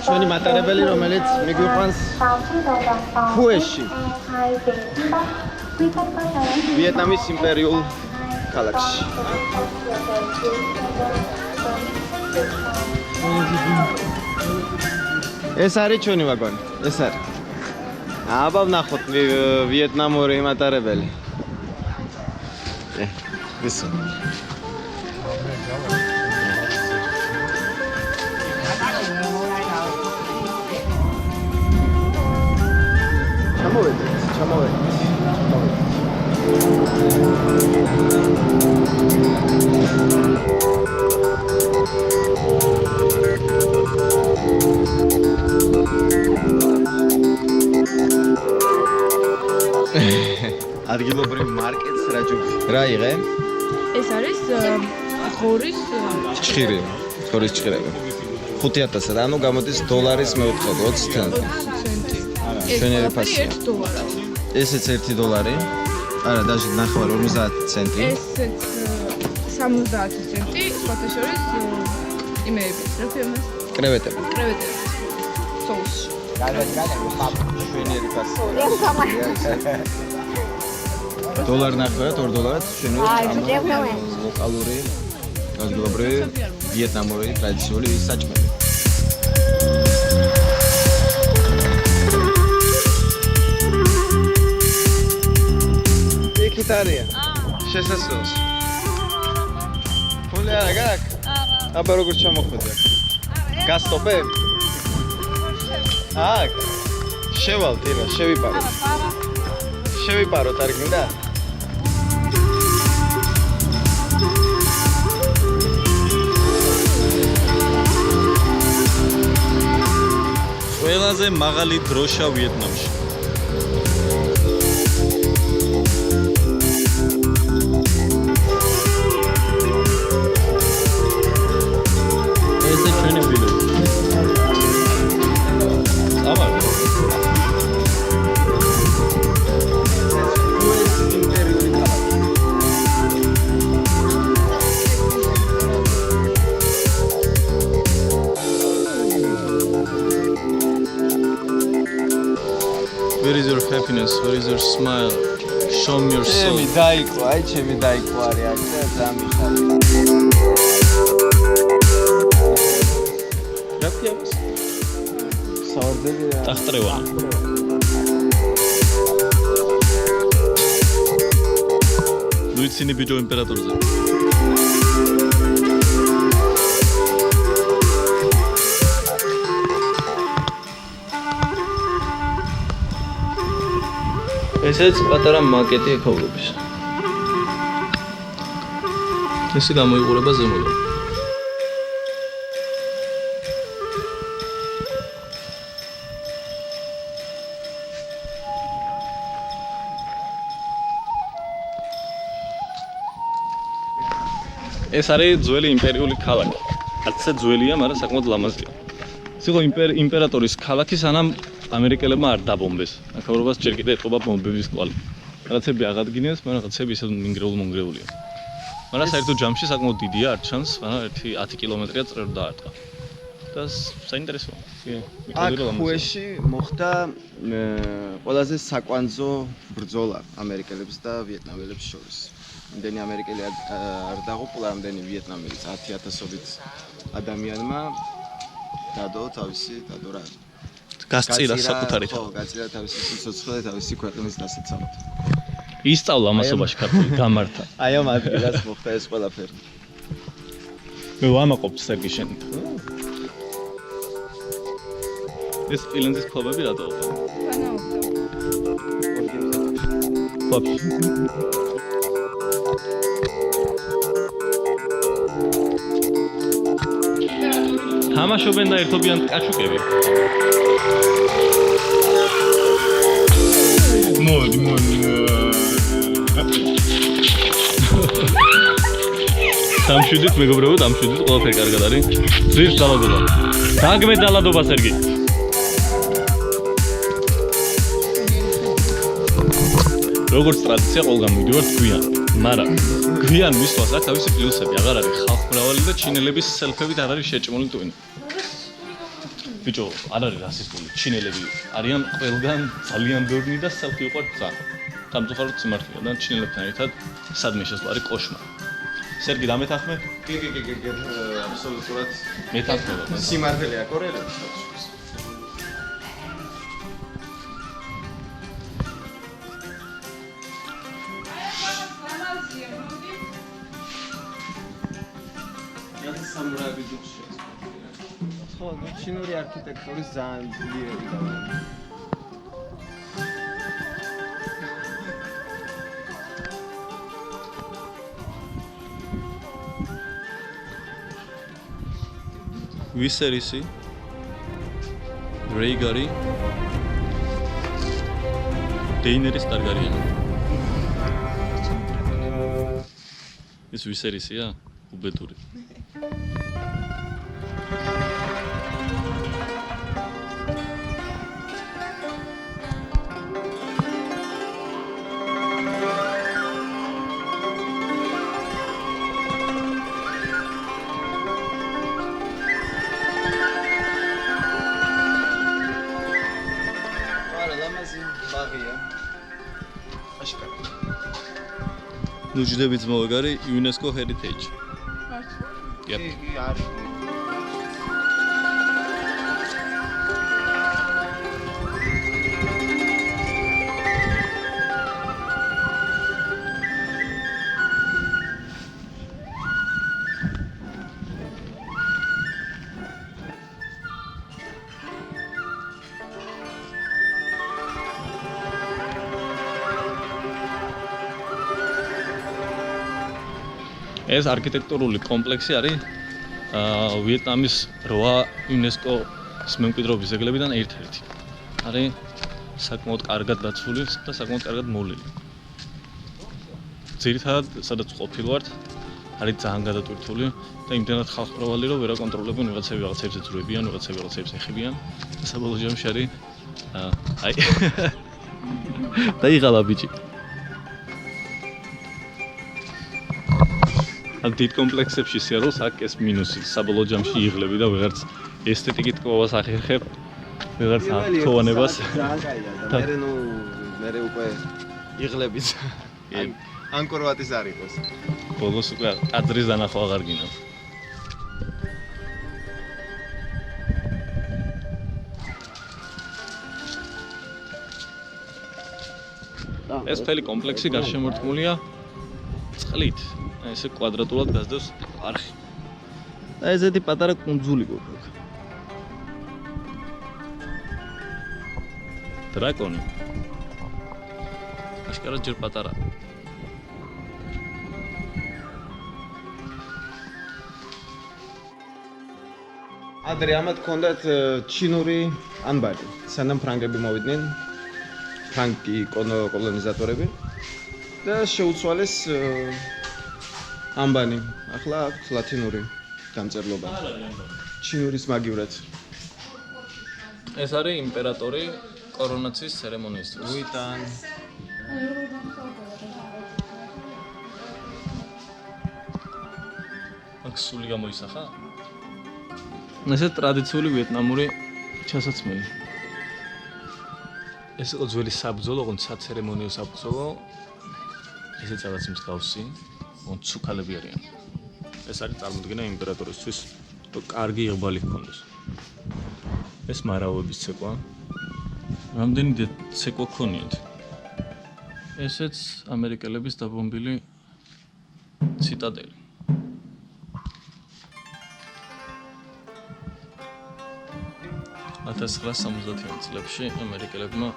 ჩვენი მატარებელი, რომელიც მიგვიყვანს ფუეში. ვიეტნამის იმპერიულ ქალაქში. ეს არის ჩვენი ვაგონი, ეს არის. აბა ვნახოთ ვიეტნამური მატარებელი. ისო. ჩამოვედით. ადგილობრივ მარკეტს რა იღე? ეს არის ღორის ჭხირი, ღორის ჭხირები. 5000, ანუ გამოდის დოლარის მეოთხედი 20 ცენტი. ჩვენერი ფასია. ესეც $1. არა, დაჟე 9.50 ცენტი. ესეც 70 ცენტი, სხვათა შორის იმეები, რა ქვია მას? კრევეტები. соуს. ჩვენერი ფასია. $1 ნახევარად, $2 ჩვენერი ლოკალური, ადგილობრივი, ვიეტნამური ტრადიციული საჭმელი. Იტალია. შესასვლელს. ფული არა გაქვს? აბა როგორ ჩამოხვიდე? გასტოპე? აქ. შევალ ტირა, შევიპაროთ. შევიპაროთ, არ გინდა? ყველაზე მაღალი დროშა ვიეტნამში. Where is your happiness? Where is your smile? Show me your soul. ჩემი დაიკლო, აი ჩემი დაიკლო არის აქ და დამიხარი. რა ქვია ეს? საორდენი რა. ტახტრევანი. ლუიცინი ბიჭო იმპერატორზე. ესეც პატარა მაკეტი ეკოლოგის. ესე გამოიყურება ზემოდან. ეს არის ძველი იმპერიული ქალაქი. არცე ძველია, მაგრამ საკმაოდ ლამაზია. ეს იყო იმპერატორის ქალაქი, სანამ ამერიკელებმა არ დაბომბეს. აქაურობას ჯერ კიდევ ეთყობა ბომბების კვალი. რაღაცები აღადგინეს, მაგრამ რაღაცები ისე მონგრეულია. მაგრამ საერთოდ ჯამში საკმაოდ დიდია, არ ჩანს, მაგრამ 10 კილომეტრია წრე დაარტყა. და საინტერესოა. აქ ფუეში მოხდა ყველაზე საკვანძო ბრძოლა ამერიკელებს და ვიეტნამელებს შორის. იმდენი ამერიკელი არ დაღუპულა, იმდენი ვიეტნამელი 10,000-ობით ადამიანმა დადო რა. გასწირა საკუთარი ხო, გასწირა თავისი სიცოცხლე, თავისი ქვეყნის დასაცავად. ისწავლა მასობაში ქართული გამართა. აი ამ ადგილას მოხდა ეს ყველაფერი. მე ვამაყობ სერგი შენ. ეს სპილენძის კლუბები რატოა? თამაშობენ და ერთობიან კაჩუკები. მოდი. დამშვიდით მეგობრებო, დამშვიდით, ყველაფერი კარგად არის. ძვირს დალადობა. დაგმე დალადობა სერგი. როგორც ტრადიცია ყველგან მივიდივართ გვიან, მაგრამ გვიან მისვლას აქვს თავისი პლუსები, აღარ არის ხალხმრავალი და ჩინელების სელფებით არ არის შეჭმული ტვინი. ბიჭო, არ არის რასისტული, ჩინელები არიან ყველგან ძალიან ბევრი და სელფი უყვართ ძალიან. სამწუხაროდ სიმართლეა და ჩინელებთან ერთად სადმე შესვლა არის კოშმარი. სერგი დამეთანხმე? კი, აბსოლუტურად. მეთანხმება. სიმართლეა კორეელებს. სამურაები ძუხში. ხო, ჩინური არქიტექტურის ძალიან ძლიერი გავლენა. ვისერისი რეიგარი დეინერის ტარგარიანი ეს ვისერისია უბედური ნუჯდებით მოვეგარი UNESCO Heritage. კი, არის. ეს არქიტექტურული კომპლექსი არის ვიეტნამის 8 UNESCO-ის მემკვიდრეობის ძეგლებიდან ერთ-ერთი. არის საკმაოდ კარგად დაცული და საკმაოდ კარგად მოვლილი. ძირითადად, სადაც ყოფილვართ, არის ძალიან გადატვირთული და იმდენად ხალხმრავალი, რომ ვერ აკონტროლებენ ვიღაცები ძვრებიან, ვიღაცები ეხებიან. და საბოლოო ჯამში არის აი დაიღალა ბიჭი. ამ დიდ კომპლექსებში სიარულს აქ ეს მინუსი საბოლოო ჯამში იღლები და ვეღარც ესთეტიკით კვებას ახერხებ, ვეღარც ახთოვანებას. ძალიან კაია და მე უკვე იღლებით. ანკორვატის არ იყოს. ბოლოს უკვე ტაძრის დანახვა აღარ გინდა. ეს მთელი კომპლექსი გარშემორტყმულია წყლით. ესე კვადრატულად გასდევს არხი. და ესეთი პატარა კუნძული გვაქვს. დრაკონი. აშკარად ჯერ პატარა. ადრე ამათ ჰქონდათ ჩინური ანბარი. სანამ ფრანგები მოვიდნენ, ფრანკი კოლონიზატორები და შეუცვალეს ამბანი. ახლა აქვს ლათინური დამწერლობა. ჩინურის მაგივრად. ეს არის იმპერატორი კორონაციის ცერემონიისთვის. უიტან. აქ სული გამოისახა? ესე ტრადიციული ვიეტნამური ჩასაცმელი. ეს იყო ძველი საბრძოლო, ოღონდ საცერემონიო საბრძოლო. ესეც რაღაც მსგავსი. ცუქალები არიან. ეს არის წარმოდგენა იმპერატორისთვის, რომ კარგი იღბალი ჰქონდეს. ეს მარაოების ცეკვა. რამდენი ცეკვა ქონიათ? ესეც ამერიკელების დაბომბილი ციტადელი. ათას 1970-იან წლებში ამერიკელებმა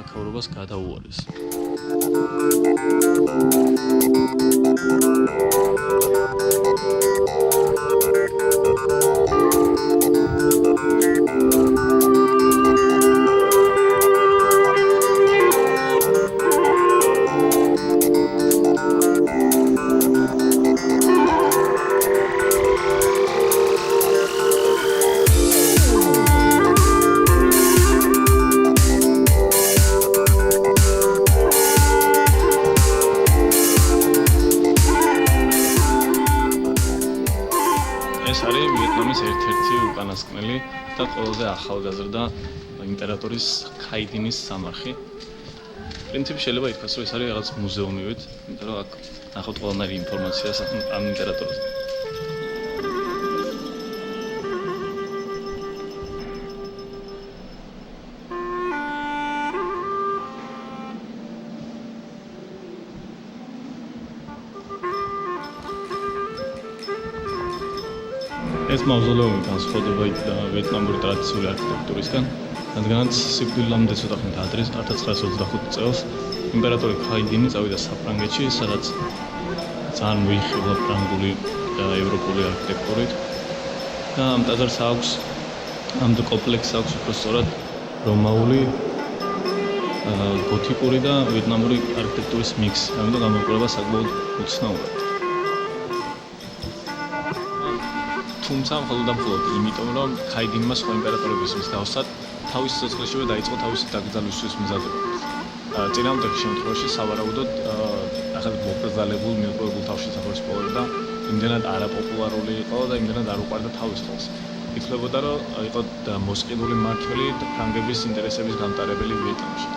აქაურობას გადაუარეს. ეს არის ვიეტნამის ერთ-ერთი უკანასკნელი და ყველაზე ახალგაზრდა იმპერატორის ქაიდინის სამარხი. პრინციპი შეიძლება ითქვას, რომ ეს არის რაღაც მუზეუმივით, იმიტომ რომ აქ ნახავთ ყველანაირი ინფორმაცია ამ იმპერატორზე. ეს მავზოლეუმი განსხვავდება ვიეტნამური ტრადიციული არქიტექტურისგან, რადგანაც სიკვდილამდე ცოტა ხნით ადრე 1925 წელს იმპერატორი ქაიდინი წავიდა საფრანგეთში, სადაც ძალიან მოიხილვა ფრანგული და ევროპული არქიტექტურით. და ამ ტაძარს აქვს, ამ კომპლექსს აქვს უფრო სწორად რომაული, გოთიკური და ვიეტნამური არქიტექტურის მიქსი, ამიტომ გამოიყურება საკმაოდ უცნაურად. თუმცა მხოლოდ და მხოლოდ იმიტომ, რომ ქაიდინმა სხვა იმპერატორების მსგავსად თავის სიცოცხლეშივე დაიწყო თავისი დაკრძალვისთვის მზადება. წინააღმდეგ შემთხვევაში სავარაუდოდ ახალ მოკრძალებულ მიღებულ თავშესაფარს პოვებდა, იმდენად არაპოპულარული იყო და იმდენად არ უყვარდა თავის ხელს. ითვლებოდა, რომ იყო მოსყიდული მმართველი ფრანგების ინტერესების გამტარებელი ვიეტნამში.